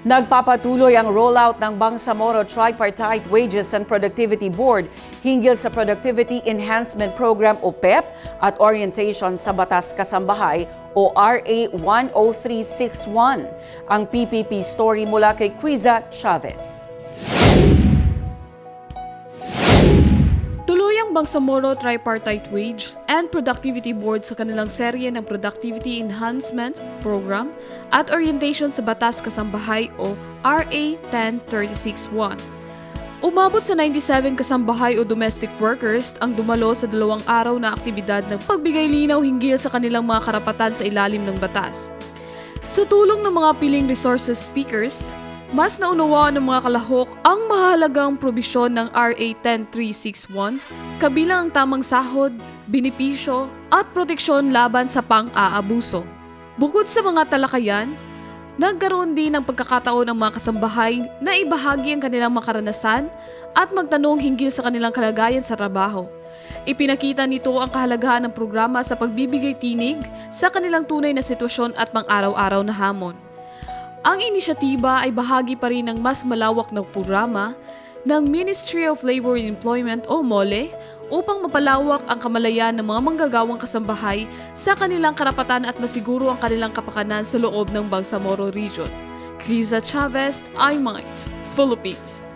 Nagpapatuloy ang rollout ng Bangsamoro Tripartite Wages and Productivity Board hinggil sa Productivity Enhancement Program o PEP at orientation sa Batas Kasambahay o RA 10361. Ang PPP story mula kay Criza Chavez. Tuloy ang Bangsamoro Tripartite Wage and Productivity Board sa kanilang serye ng Productivity Enhancement Program at Orientation sa Batas Kasambahay o RA 10361. Umabot sa 97 kasambahay o domestic workers ang dumalo sa 2 araw na aktibidad ng pagbigay linaw hinggil sa kanilang mga karapatan sa ilalim ng batas. Sa tulong ng mga piling resources speakers, mas naunawaan ng mga kalahok ang mahalagang probisyon ng RA 10361, kabilang ang tamang sahod, benepisyo at proteksyon laban sa pang-aabuso. Bukod sa mga talakayan, nagkaroon din ng pagkakataon ng mga kasambahay na ibahagi ang kanilang makaranasan at magtanong hinggil sa kanilang kalagayan sa trabaho. Ipinakita nito ang kahalagahan ng programa sa pagbibigay tinig sa kanilang tunay na sitwasyon at pang-araw-araw na hamon. Ang inisyatiba ay bahagi pa rin ng mas malawak na programa ng Ministry of Labor and Employment o MOLE upang mapalawak ang kamalayan ng mga manggagawang kasambahay sa kanilang karapatan at masiguro ang kanilang kapakanan sa loob ng Bangsamoro Region. Criza Chavez, iMinds, Philippines.